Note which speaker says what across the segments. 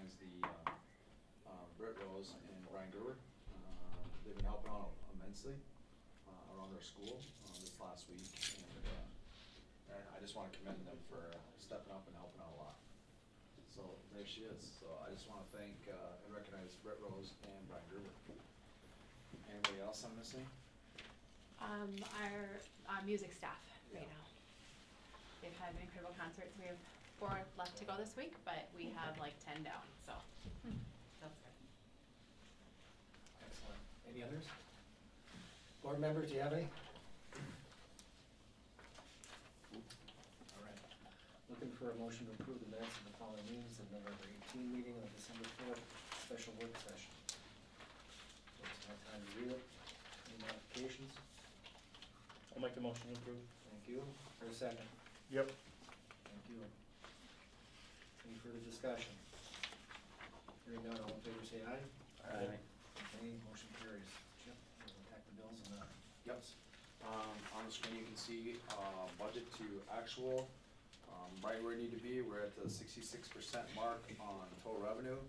Speaker 1: recognize the Britt Rose and Brian Gerber. They've been helping out immensely around our school this last week, and I just want to commend them for stepping up and helping out a lot. So there she is. So I just want to thank and recognize Britt Rose and Brian Gerber. Anybody else I'm missing?
Speaker 2: Our music staff right now. They've had incredible concerts. We have 4 left to go this week, but we have like 10 down, so that's good.
Speaker 3: Excellent. Any others? Board members, do you have any? All right. Looking for a motion to approve the minutes of the following meetings, the November 18 meeting and the December 4th special work session. Let's have time to read it. Any modifications?
Speaker 4: I'll make the motion to approve.
Speaker 3: Thank you. For a second.
Speaker 4: Yep.
Speaker 3: Thank you. Any further discussion? Hearing none, all in favor say aye.
Speaker 4: Aye.
Speaker 3: Okay, motion carries. Chip, we'll attack the bills and
Speaker 1: Yep. On the screen you can see budget to actual, right where we need to be. We're at the 66% mark on total revenue,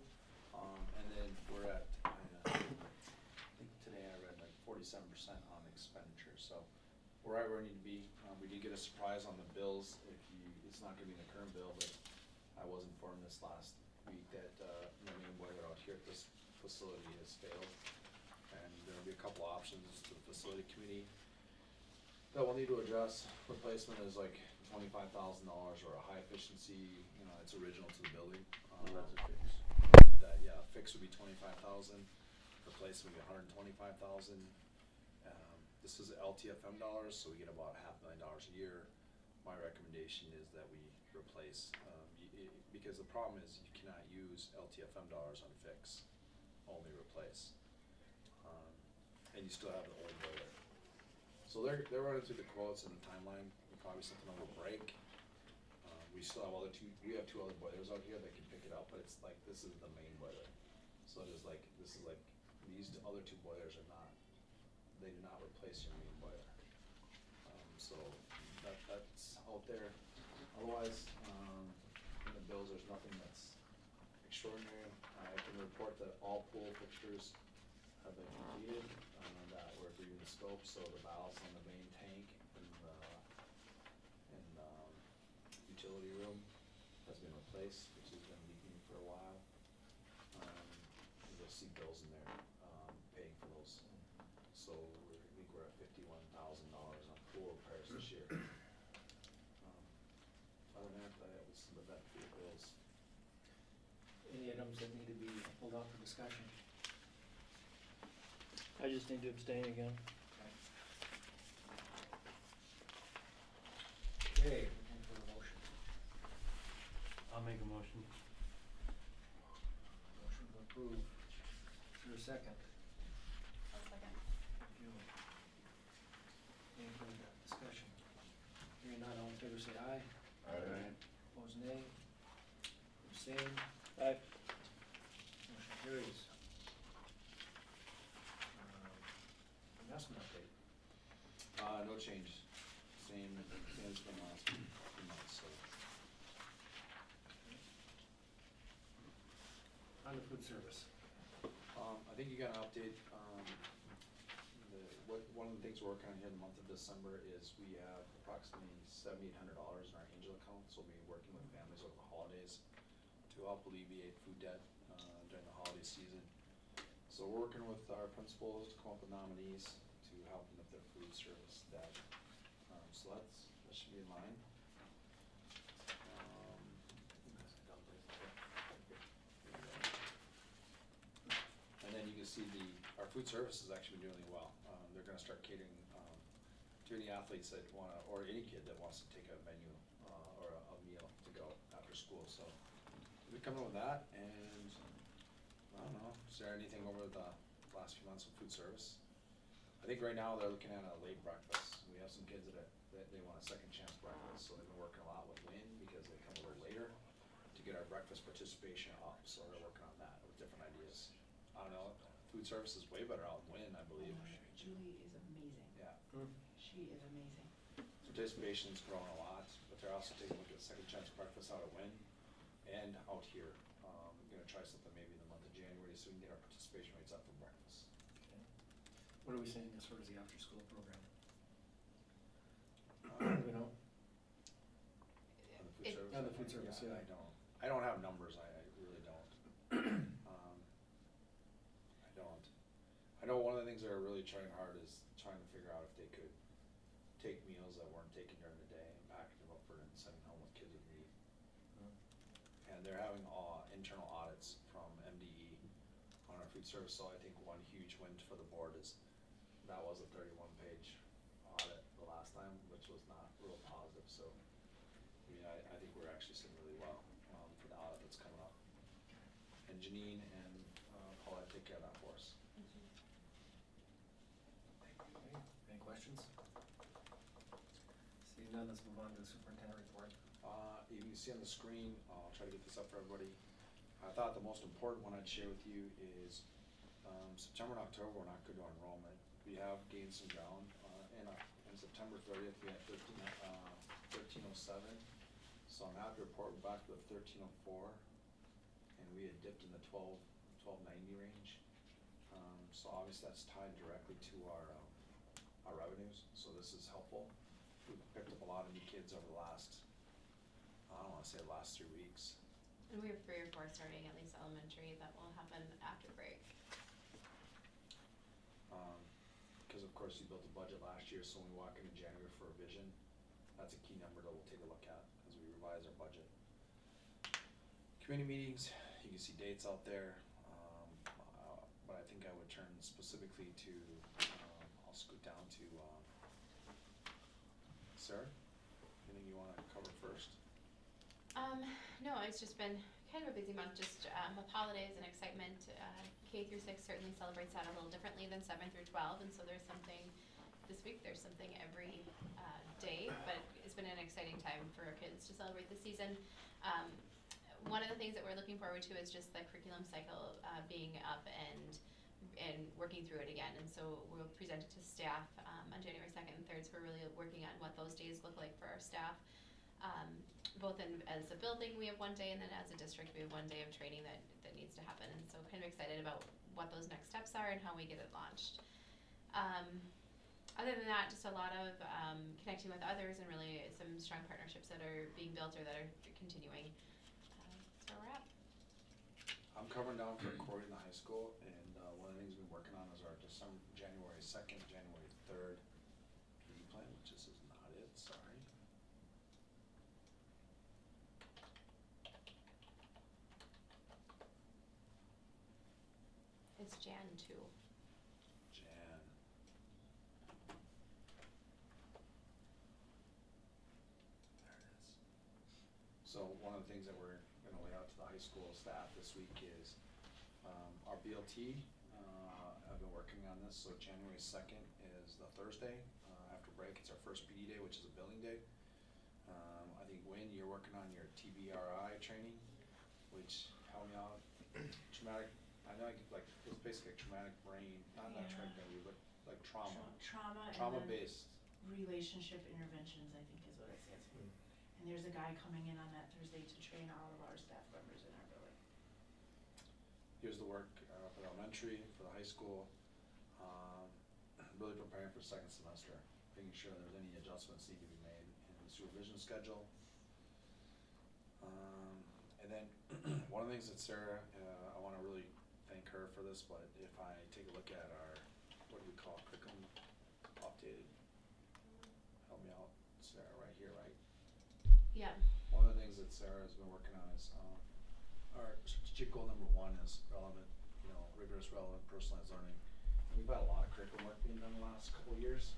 Speaker 1: and then we're at, I think today I read like 47% on expenditure. So we're right where we need to be. We did get a surprise on the bills. It's not going to be in the current bill, but I was informed this last week that the main boiler out here at this facility has failed, and there'll be a couple options to the facility committee that we'll need to address. Replacement is like $25,000 or a high efficiency, it's original to the building.
Speaker 4: That's a fix.
Speaker 1: Fix would be $25,000, replacement would be $125,000. This is LTFM dollars, so we get about $500,000 a year. My recommendation is that we replace, because the problem is you cannot use LTFM dollars on fix, only replace. And you still have the old boiler. So they're running through the quotes and the timeline. Probably something will break. We still have we have 2 other boilers out here that can pick it up, but it's like, this is the main boiler. So it is like, these other 2 boilers they do not replace your main boiler. So that's out there. Otherwise, in the bills, there's nothing that's extraordinary. I can report that all pool fixtures have been completed, that we're agreeing the scope, so the valves on the main tank and utility room has been replaced, which has been leaking for a while. You'll see bills in there, paying for those. So I think we're at $51,000 on pool repairs this year. Other than that, I would submit that for your bills.
Speaker 3: any items that need to be pulled out for discussion?
Speaker 4: I just need to abstain again.
Speaker 3: Okay, looking for a motion.
Speaker 4: I'll make a motion.
Speaker 3: Motion to approve. Is there a second?
Speaker 2: I'll second.
Speaker 3: Thank you. Any further discussion? Hearing none, all in favor say aye.
Speaker 4: Aye.
Speaker 3: Opposed nay. Abstain.
Speaker 4: Aye.
Speaker 3: Motion carries. Investment update.
Speaker 1: No change. Same as from last few months, so.
Speaker 3: On to food service.
Speaker 1: I think you got an update. One of the things we're working on here in the month of December is we have approximately $7,800 in our Angel account, so we'll be working with families over the holidays to help alleviate food debt during the holiday season. So we're working with our principals to come up with nominees to help them with their food service debt. So that should be in line. And then you can see our food service has actually been doing really well. They're going to start catering to any athletes that want to, or any kid that wants to take a menu or a meal to go after school. So we're coming with that, and I don't know, is there anything over the last few months with food service? I think right now they're looking at a late breakfast. We have some kids that they want a second chance breakfast, so they've been working a lot with Wynn because they come a little later to get our breakfast participation up. So they're working on that with different ideas. I don't know, food service is way better out in Wynn, I believe.
Speaker 2: Julie is amazing.
Speaker 1: Yeah.
Speaker 2: She is amazing.
Speaker 1: Participation's growing a lot, but they're also taking a look at second chance breakfast out at Wynn and out here. We're gonna try some so we can get our participation rates up for breakfast.
Speaker 3: Okay. What are we saying as far as the after-school program? You know?
Speaker 1: On the food
Speaker 2: It-
Speaker 1: service.
Speaker 3: On the food service, yeah.
Speaker 1: I don't have numbers, I really don't. I don't. I know one of the things they're really trying hard is trying to figure out if they could take meals that weren't taken during the day and package them up for and sending home what kids would need. And they're having internal audits from MDE on our food service, so I think one huge win for the board is that was a 31-page audit the last time, which was not real positive, so I mean, I think we're actually sitting really well for the audit that's coming up. And Janine and Paulette take care of that for us.
Speaker 3: Okay, any questions? Seeing none, let's move on to the superintendent report.
Speaker 1: You can see on the screen, I'll try to get this up for everybody. I thought the most important one I'd share with you is September and October were not good to enrollment. We have gained some ground. In September 30th, we had 1307. So I'm happy to report we're back to the 1304. And we had dipped in the 1290 range. So obviously that's tied directly to our revenues. So this is helpful. We've picked up a lot of new kids over the last, I don't want to say the last 3 weeks.
Speaker 2: And we have 3 or 4 starting at least elementary that will happen after break.
Speaker 1: Because of course you built a budget last year, so when we walk into January for a vision, that's a key number that we'll take a look at as we revise our budget. Community meetings, you can see dates out there, but I think I would turn specifically to, I'll scoot down to Sarah. Anything you want to cover first?
Speaker 2: No, it's just been kind of a busy month, just with holidays and excitement. K through 6 certainly celebrates that a little differently than 7 through 12, and so there's something this week. There's something every day, but it's been an exciting time for our kids to celebrate the season. One of the things that we're looking forward to is just the curriculum cycle being up and working through it again, and so we'll present it to staff on January 2nd and 3rd. So we're really working on what those days look like for our staff. Both as a building, we have 1 day, and then as a district, we have 1 day of training that needs to happen. And so kind of excited about what those next steps are and how we get it launched. Other than that, just a lot of connecting with others and really some strong partnerships that are being built or that are continuing. That's where we're at.
Speaker 1: I'm covering down for Corey in the high school, and one of the things we've been working on is our January 2nd, January 3rd PD plan, which this is not it, sorry.
Speaker 2: It's Jan 2.
Speaker 1: Jan. There it is. So one of the things that we're going to lay out to the high school staff this week is our BLT. I've been working on this, so January 2nd is the Thursday after break. It's our first PD day, which is a billing day. I think, Wynn, you're working on your TBRI training, which, help me out, traumatic, I know, it's basically a traumatic brain, not traumatic brain, but like trauma.
Speaker 5: Trauma and then
Speaker 1: Trauma-based.
Speaker 5: relationship interventions, I think is what it stands for. And there's a guy coming in on that Thursday to train all of our staff members in our building.
Speaker 1: Here's the work for the elementary, for the high school, really preparing for second semester, making sure there's any adjustments need to be made in the supervision schedule. And then one of the things that Sarah, I want to really thank her for this, but if I take a look at our, what do we call curriculum updated, help me out, Sarah, right here, right?
Speaker 2: Yeah.
Speaker 1: One of the things that Sarah has been working on is our strategic goal number 1 is relevant, rigorous, relevant, personalized learning. We've had a lot of curriculum work being done the last couple of years,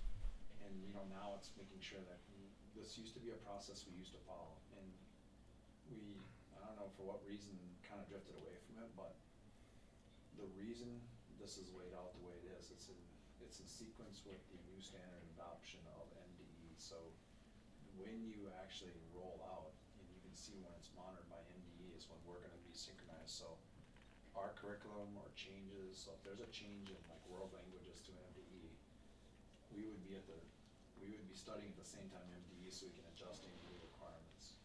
Speaker 1: and now it's making sure that this used to be a process we used to follow, and I don't know for what reason, kind of drifted away from it, but the reason this is laid out the way it is, it's in sequence with the new standard adoption of MDE. So when you actually roll out, and you can see when it's monitored by MDE is when we're going to be synchronized. So our curriculum or changes, so if there's a change in like world languages to MDE, we would be studying at the same time MDE, so we can adjust MDE requirements.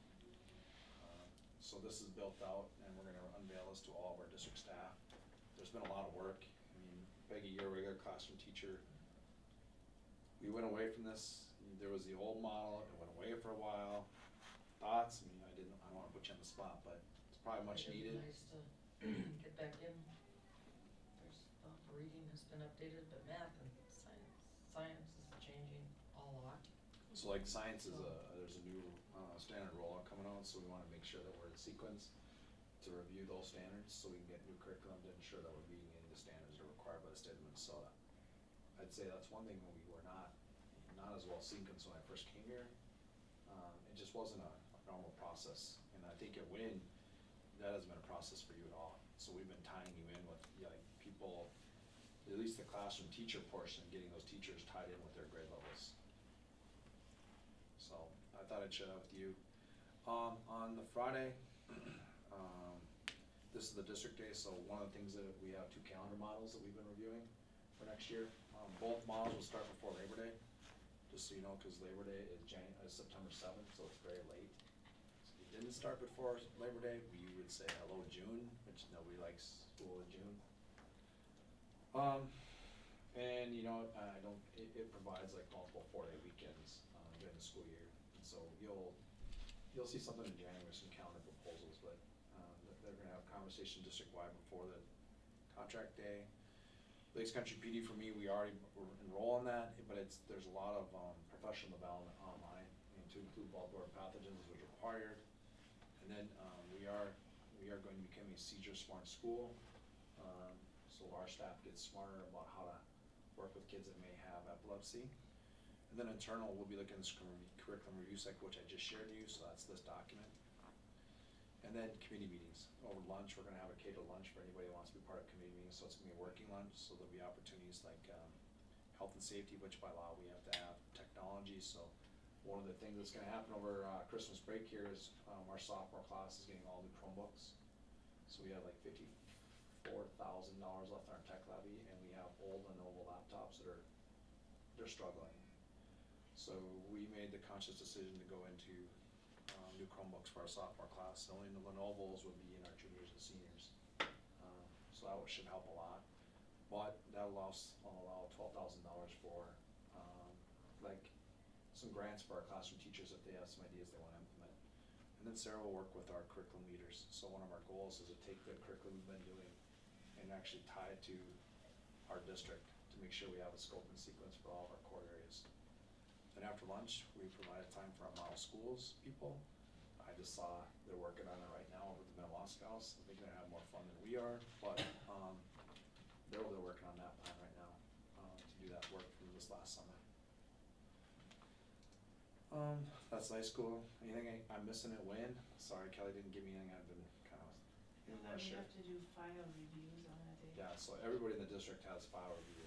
Speaker 1: So this is built out, and we're going to unveil this to all of our district staff there's been a lot of work. I mean, Peggy, you're a regular classroom teacher. We went away from this. There was the old model, it went away for a while. Thoughts? I mean, I don't wanna put you on the spot, but it's probably much
Speaker 6: It'd be
Speaker 1: needed.
Speaker 6: nice to get back in. There's, reading has been updated, but math and science is changing a lot.
Speaker 1: So like science is there's a new standard rollout coming out, so we wanna make sure that we're in sequence to review those standards, so we can get new curriculum to ensure that we're meeting any of the standards that are required by the state of Minnesota. I'd say that's one thing when we were not as well sequenced when I first came here. It just wasn't a normal process, and I think at Wynn, that hasn't been a process for you at all. So we've been tying you in with, like, people, at least the classroom teacher portion, getting those teachers tied in with their grade levels. So I thought I'd share that with you. On the Friday, this is the district day, so one of the things that we have 2 calendar models that we've been reviewing for next year. Both models will start before Labor Day, just so you know, because Labor Day is September 7th, so it's very late. So if you didn't start before Labor Day, we would say hello June, which nobody likes school in June. And you know, it provides like multiple 4-day weekends during the school year. And so you'll see something in January, some calendar proposals, but they're gonna have conversation district-wide before the contract day. Lakes Country PD for me, we already enroll in that, but there's a lot of professional development online, and to include bloodborne pathogens is required. And then we are going to become a seizure smart school, so our staff gets smarter about how to work with kids that may have epilepsy. And then internal, we'll be looking at this curriculum review cycle, which I just shared with you, so that's this document. And then committee meetings. Over lunch, we're gonna have a catered lunch for anybody who wants to be part of committee meetings, so it's gonna be a working lunch, so there'll be opportunities like health and safety, which by law we have to have, technology, so one of the things that's gonna happen over Christmas break here is our sophomore class is getting all new Chromebooks. So we have like $54,000 left in our tech levy, and we have old Lenovo laptops that they're struggling. So we made the conscious decision to go into new Chromebooks for our sophomore class. Only the Lenovo's would be in our juniors and seniors. So that should help a lot. But that will allow $12,000 for like some grants for our classroom teachers if they have some ideas they want to implement. And then Sarah will work with our curriculum leaders. So one of our goals is to take the curriculum we've been doing and actually tie it to our district to make sure we have a scope and sequence for all of our core areas. Then after lunch, we provide time for our model schools people. I just saw they're working on it right now over at the Minnewaska house. They're gonna have more fun than we are, but they're working on that plan right now to do that work from this last summer. That's high school. Anything I'm missing at Wayne? Sorry, Kelly didn't give me anything. I've been kind of in
Speaker 5: And then we have to do file reviews on that day.
Speaker 1: Yeah, so everybody in the district has file review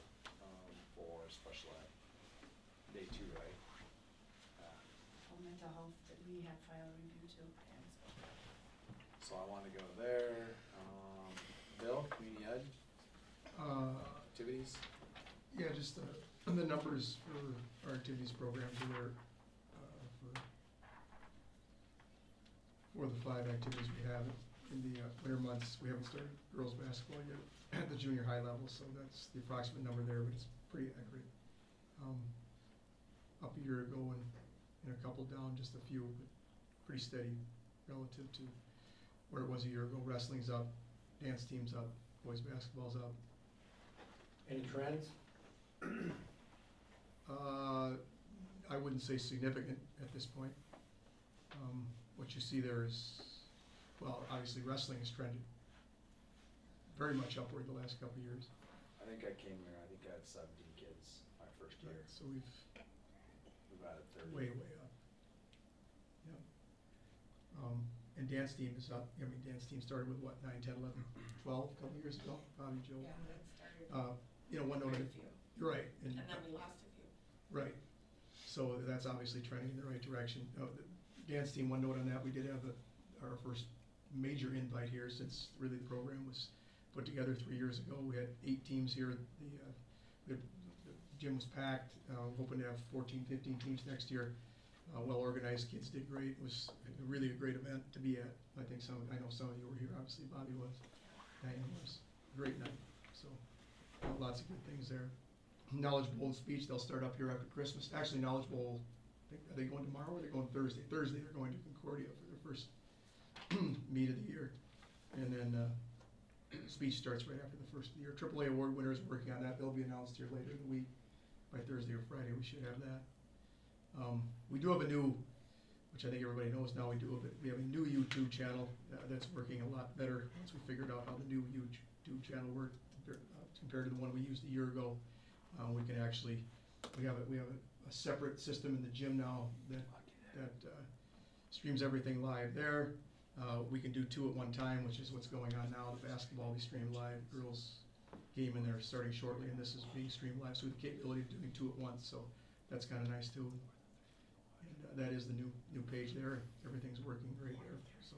Speaker 1: for special ed. Day 2, right?
Speaker 5: For mental health, that we have file review too, and so.
Speaker 1: So I want to go there. Bill, community ed activities?
Speaker 7: Yeah, just the numbers for our activities programs are there for the 5 activities we have in the winter months. We haven't started girls basketball yet at the junior high level, so that's the approximate number there, but it's pretty accurate. Up a year ago and a couple down, just a few, but pretty steady relative to where it was a year ago. Wrestling's up, dance team's up, boys basketball's up.
Speaker 3: Any trends?
Speaker 7: I wouldn't say significant at this point. What you see there is, well, obviously wrestling has trended very much upward the last couple of years.
Speaker 1: I think I came here, I think I had 17 kids my first year.
Speaker 7: So we've
Speaker 1: added 30.
Speaker 7: way up. Yeah. And dance team is up. I mean, dance team started with what, 9, 10, 11, 12 a couple of years ago, Bobby, Joe.
Speaker 6: Yeah, that started
Speaker 7: One note,
Speaker 6: very few,
Speaker 7: you're right.
Speaker 6: and then we lost a few.
Speaker 7: Right. So that's obviously trending in the right direction. The dance team, one note on that, we did have our first major invite here since really the program was put together 3 years ago. We had 8 teams here. The gym was packed. Hoping to have 14, 15 teams next year. Well-organized, kids did great. It was really a great event to be at. I know some of you were here, obviously Bobby was. And it was a great night. lots of good things there. Knowledge Bowl and speech, they'll start up here after Christmas. Actually, Knowledge Bowl, are they going tomorrow or are they going Thursday? Thursday, they're going to Concordia for their first meet of the year. And then speech starts right after the first of the year. AAA award winners are working on that. They'll be announced here later in the week. By Thursday or Friday, we should have that. We do have a new, which I think everybody knows now, we have a new YouTube channel that's working a lot better once we figured out how the new YouTube channel worked compared to the one we used a year ago. We can actually, we have a separate system in the gym now that streams everything live there. We can do 2 at one time, which is what's going on now. The basketball will be streamed live, girls game in there starting shortly, and this is being streamed live, so we have the capability of doing 2 at once, so that's kind of nice too. And that is the new page there. Everything's working great there, so.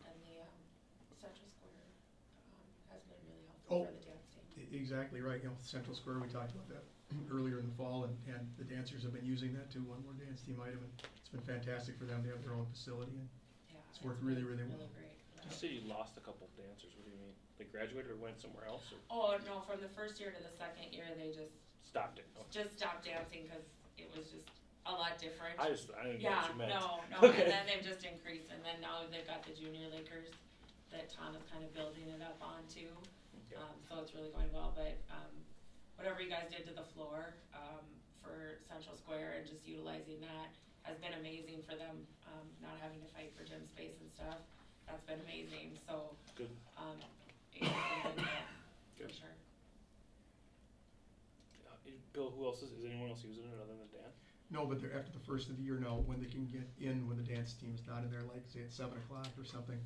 Speaker 8: And the Central Square has been really
Speaker 7: Oh.
Speaker 8: helpful for the dance team.
Speaker 7: Exactly right, Central Square, we talked about that earlier in the fall, and the dancers have been using that too, one more dance team item, and it's been fantastic for them. They have their own facility, and
Speaker 8: Yeah,
Speaker 7: it's worked really, really well.
Speaker 8: Really great.
Speaker 9: You say you lost a couple dancers, what do you mean? They graduated or went somewhere else or
Speaker 8: Oh, no, from the first year to the second year, they
Speaker 9: stopped it? Oh.
Speaker 8: just stopped dancing because it was just a lot different.
Speaker 9: I didn't know
Speaker 8: Yeah,
Speaker 9: what you meant.
Speaker 8: no,
Speaker 9: Okay.
Speaker 8: and then they've just increased, and then now they've got the junior Lakers that Tom is kind of building it up onto.
Speaker 9: Okay.
Speaker 8: So it's really going well, but, whatever you guys did to the floor, for Central Square and just utilizing that has been amazing for them, not having to fight for gym space and stuff. That's been amazing, so,
Speaker 9: Good.
Speaker 8: it's been good, for
Speaker 9: Good.
Speaker 8: sure.
Speaker 9: Bill, who else is anyone else using it other than Dan?
Speaker 7: No, but they're after the first of the year now, when they can get in, when the dance team's not in there, like say at 7 o'clock or something,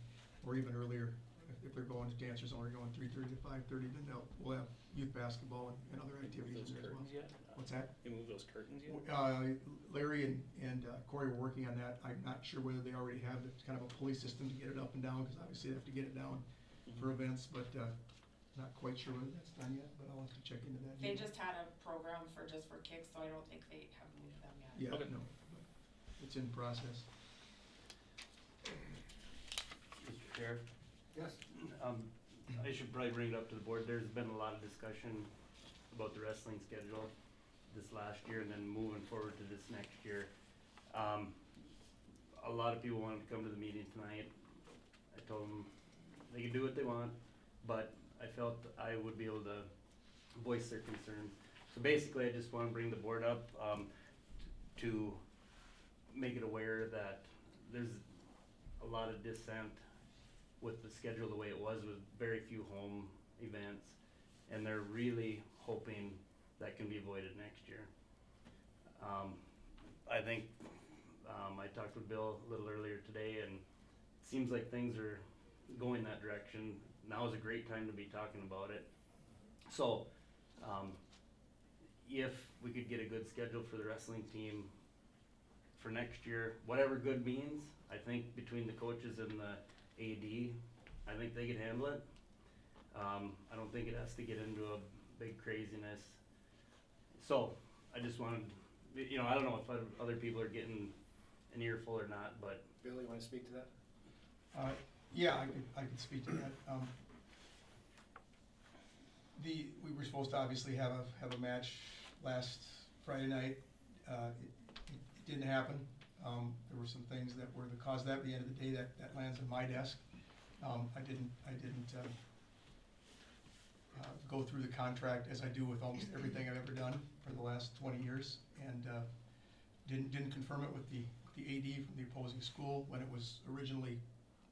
Speaker 7: or even earlier. If they're going to dancers only going 3:30 to 5:30, then we'll have youth basketball and other
Speaker 9: Moved
Speaker 7: activities
Speaker 9: those
Speaker 7: in there as well.
Speaker 9: curtains yet? or not?
Speaker 7: What's that?
Speaker 9: You moved those curtains yet?
Speaker 7: Larry and Corey were working on that. I'm not sure whether they already have kind of a pulley system to get it up and down, because obviously they have to get it down for events, but not quite sure whether that's done yet, but I'll have to check into that.
Speaker 8: They just had a program for kicks, so I don't think they have moved them yet.
Speaker 7: Yeah,
Speaker 9: Okay.
Speaker 7: no, but it's in process.
Speaker 4: Mr. Chair,
Speaker 3: Yes.
Speaker 4: I should probably bring it up to the board. There's been a lot of discussion about the wrestling schedule this last year and then moving forward to this next year. A lot of people wanted to come to the meeting tonight. I told them they can do what they want, but I felt I would be able to voice their concerns. So basically, I just want to bring the board up to make it aware that there's a lot of dissent with the schedule the way it was, with very few home events, and they're really hoping that can be avoided next year. I think, I talked with Bill a little earlier today, and it seems like things are going that direction. Now is a great time to be talking about it. So, if we could get a good schedule for the wrestling team for next year, whatever good means, I think between the coaches and the AD, I think they can handle it. I don't think it has to get into a big craziness. So, I just wanted, I don't know if other people are getting an earful or not, but
Speaker 3: Bill, you wanna speak to that?
Speaker 7: Yeah, I could speak to that. We were supposed to obviously have a match last Friday night. It didn't happen. There were some things that were the cause of that. At the end of the day, that lands on my desk. I didn't go through the contract as I do with almost everything I've ever done for the last 20 years, and didn't confirm it with the AD from the opposing school when it was originally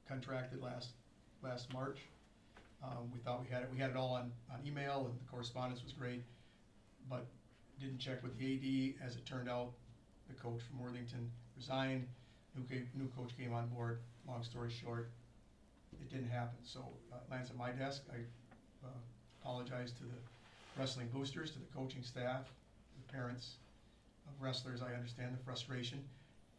Speaker 7: contracted last March. We thought we had it all on email, and the correspondence was great, but didn't check with the AD. As it turned out, the coach from Worthington resigned. New coach came on board. Long story short, it didn't happen. So it lands at my desk. I apologize to the wrestling boosters, to the coaching staff, the parents of wrestlers. I understand the frustration.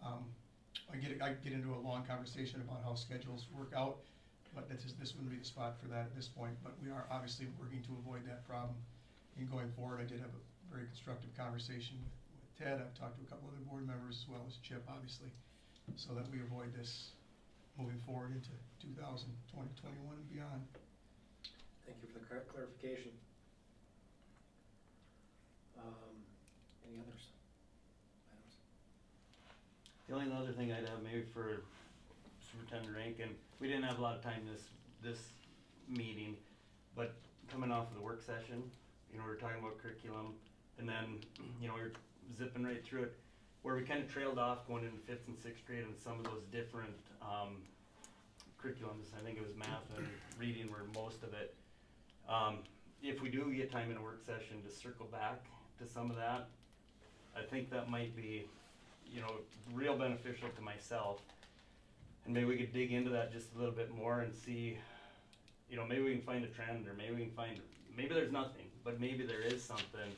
Speaker 7: I get into a long conversation about how schedules work out, but this wouldn't be the spot for that at this point. But we are obviously working to avoid that problem. And going forward, I did have a very constructive conversation with Ted. I've talked to a couple other board members as well as Chip, obviously, so that we avoid this moving forward into 2020, 21 and beyond.
Speaker 3: Thank you for the clarification. Any others? Items?
Speaker 4: The only other thing I'd have maybe for Superintendent Rankin, we didn't have a lot of time this meeting, but coming off of the work session, we were talking about curriculum, and then, we were zipping right through it, where we kinda trailed off going into 5th and 6th grade on some of those different, curriculums. I think it was math and reading were most of it. If we do get time in a work session to circle back to some of that, I think that might be, real beneficial to myself. And maybe we could dig into that just a little bit more and see, maybe we can find a trend, or maybe we can find, maybe there's nothing, but maybe there is something.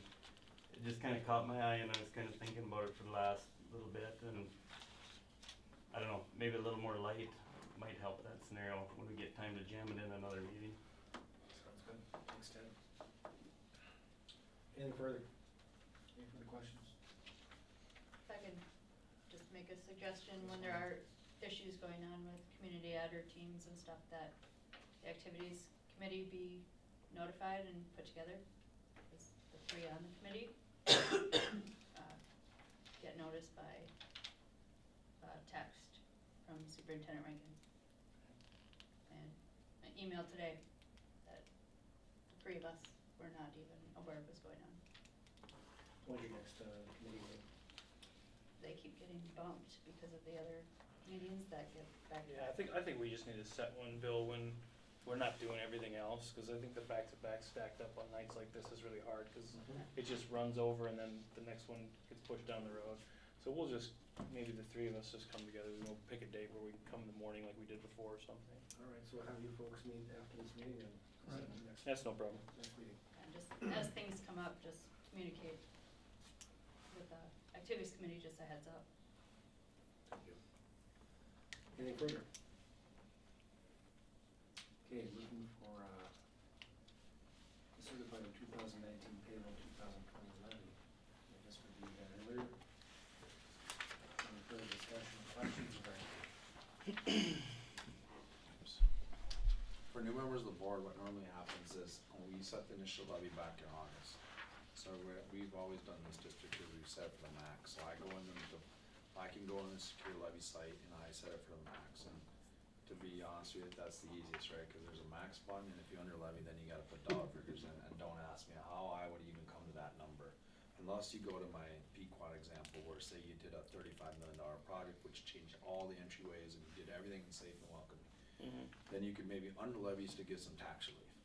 Speaker 4: It just kinda caught my eye, and I was kinda thinking about it for the last little bit, and I don't know, maybe a little more light might help that scenario when we get time to jam it in another meeting.
Speaker 3: Sounds good. Thanks, Ted. Anything further? Any further questions?
Speaker 10: If I could just make a suggestion, when there are issues going on with community ed or teams and stuff, that the activities committee be notified and put together, because the three on the committee get notice by text from Superintendent Rankin. And an email today that the three of us were not even aware of what's going on.
Speaker 3: When's your next committee meeting?
Speaker 10: They keep getting bumped because of the other meetings that get back to
Speaker 9: Yeah,
Speaker 10: back.
Speaker 9: I think we just need to set one, Bill, when we're not doing everything else, cause I think the back-to-back stacked up on nights like this is really hard, cause it just runs over and then the next one gets pushed down the road. So we'll just, maybe the three of us just come together, we'll pick a date where we can come in the morning like we did before or something.
Speaker 3: All right, so we'll have you folks meet after this meeting and
Speaker 7: Right.
Speaker 9: That's no problem.
Speaker 3: next meeting.
Speaker 10: And just, as things come up, just communicate with the activities committee, just a heads up.
Speaker 3: Thank you. Anything further? Okay, looking for, certified 2019 payroll, 2020 levy. I guess we do that earlier. Any further discussion, questions, or?
Speaker 1: For new members of the board, what normally happens is, we set the initial levy back in August. So we've always done this district, because we've set it for the max, so I go in I can go on the secure levy site and I set it for the max, and to be honest with you, that's the easiest, right, cause there's a max button, and if you under levy, then you gotta put dollar figures in, and don't ask me how I would even come to that number. Unless you go to my Pequot example, where say you did a $35 million project, which changed all the entryways, and you did everything in safe and welcome, then you could maybe under levies to get some tax relief.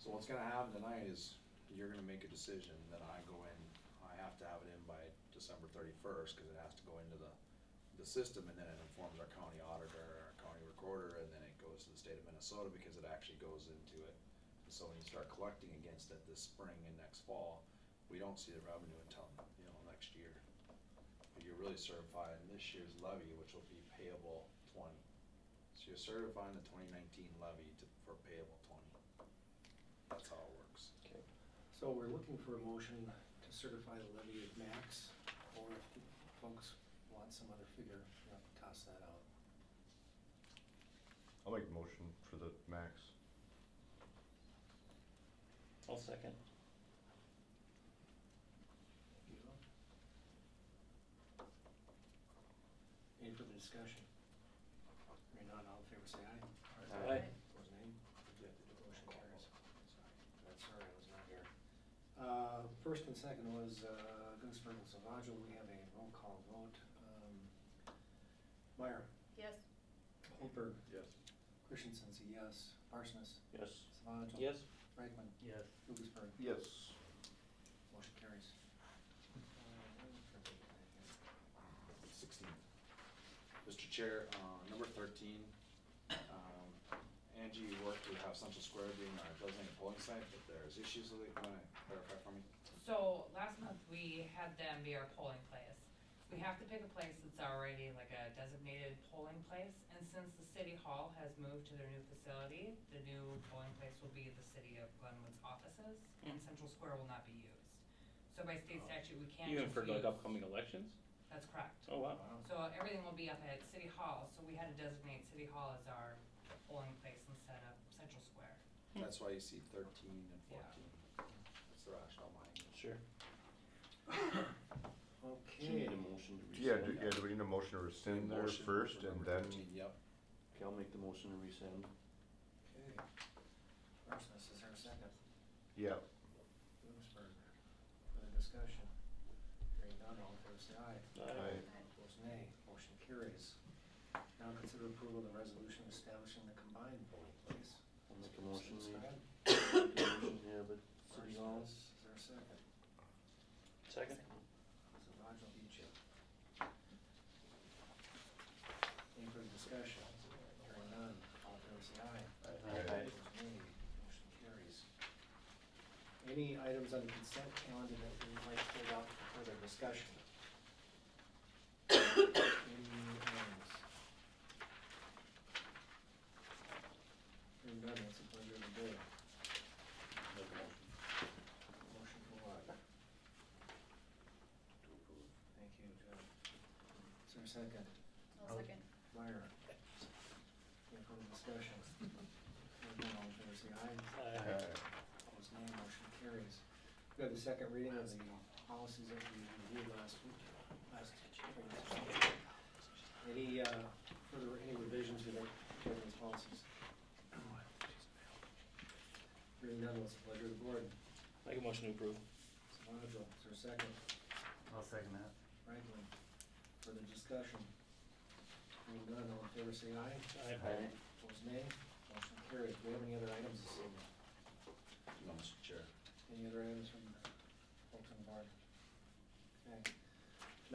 Speaker 1: So what's gonna happen tonight is, you're gonna make a decision that I go in, I have to have it in by December 31st, cause it has to go into the system, and then it informs our county auditor, our county recorder, and then it goes to the state of Minnesota, because it actually goes into it. So when you start collecting against it this spring and next fall, we don't see the revenue until, next year. But you're really certifying this year's levy, which will be payable 20. So you're certifying the 2019 levy for payable 20. That's how it works.
Speaker 3: Okay. So we're looking for a motion to certify the levy at max, or if folks want some other figure, we'll have to toss that out.
Speaker 11: I'll make a motion for the max.
Speaker 9: I'll second.
Speaker 3: Thank you. Any further discussion? Hearing none, all in favor say aye.
Speaker 9: Aye.
Speaker 3: Opposed, nay. Motion carries. That's all right, I was not here. First and second was Gunsberg and Savajo. We have a roll call vote. Meyer,
Speaker 10: Yes.
Speaker 3: Holberg,
Speaker 1: Yes.
Speaker 3: Christensen's a yes. Parsons,
Speaker 9: Yes.
Speaker 3: Savajo.
Speaker 9: Yes.
Speaker 3: Reichman,
Speaker 4: Yes.
Speaker 3: Lucasberg.
Speaker 11: Yes.
Speaker 3: Motion carries.
Speaker 1: 16. Mr. Chair, number 13, Angie worked to have Central Square being our designated polling site, but there's issues with it. Wanna clarify for me?
Speaker 12: So last month we had them be our polling place. We have to pick a place that's already like a designated polling place, and since the city hall has moved to their new facility, the new polling place will be the city of Glenwood's offices, and Central Square will not be used. So by state statute, we can't
Speaker 9: Even
Speaker 12: just
Speaker 9: for like
Speaker 12: use-
Speaker 9: upcoming elections?
Speaker 12: That's correct.
Speaker 9: Oh, wow.
Speaker 12: So everything will be up at City Hall, so we had to designate City Hall as our polling place instead of Central Square.
Speaker 1: That's why you see 13 and 14.
Speaker 12: Yeah.
Speaker 1: That's the rationale behind it.
Speaker 9: Sure.
Speaker 3: Okay.
Speaker 9: motion to
Speaker 11: Yeah, do we need a motion to rescind there
Speaker 1: Motion
Speaker 11: first
Speaker 1: for
Speaker 11: and
Speaker 1: number
Speaker 11: then?
Speaker 1: 13, yep.
Speaker 9: Okay, I'll make the motion to rescind.
Speaker 3: Okay. Parsons, is there a second?
Speaker 11: Yeah.
Speaker 3: Bloomsburg, further discussion? Hearing none, all in favor say aye.
Speaker 11: Aye.
Speaker 3: Opposed nay, motion carries. Now consider approval of the resolution establishing the combined polling place.
Speaker 9: I'll make a motion,
Speaker 3: Go ahead.
Speaker 9: motion here, but City Hall.
Speaker 3: Parsons, is there a second?
Speaker 9: Second?
Speaker 3: So Raj will beat you. Any further discussion? Hearing none, all in favor say aye.
Speaker 11: Aye.
Speaker 3: Opposed nay, motion carries. Any items on the consent calendar that we would like to pull out for further discussion? Any items? Hearing none, it's a pleasure of the board.
Speaker 9: Make a motion.
Speaker 3: Motion for what?
Speaker 9: To approve.
Speaker 3: Thank you, Jim. Is there a second?
Speaker 10: I'll second.
Speaker 3: Meyer. Any further discussion? Hearing none, all in favor say aye. Opposed nay, motion carries. We have the second reading of the policies that we reviewed last week, Any, any revisions you'd like to make to these policies? Hearing none, it's a pleasure of the board.
Speaker 9: Make a motion to approve.
Speaker 3: Savajil, is there a second?
Speaker 4: I'll second that.
Speaker 3: Franklin, further discussion? Hearing none, all in favor say aye.
Speaker 9: Aye.
Speaker 3: Opposed nay, motion carries. Do we have any other items this evening?
Speaker 1: No, Mr. Chair.
Speaker 3: Any other items from the folks on the board? Okay.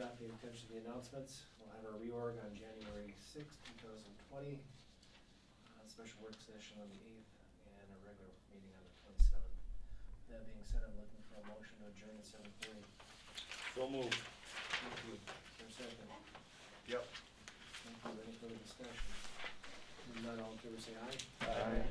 Speaker 3: Not paying attention to the announcements, we'll have our reorg on January sixth, 2020. Special work session on the 8th and a regular meeting on the 27th. That being said, I'm looking for a motion to adjourn at 7:30.
Speaker 9: So moved.
Speaker 3: Thank you. Is there a second?
Speaker 11: Yep.
Speaker 3: Thank you. Any further discussion? Hearing none, all in favor say aye.
Speaker 11: Aye.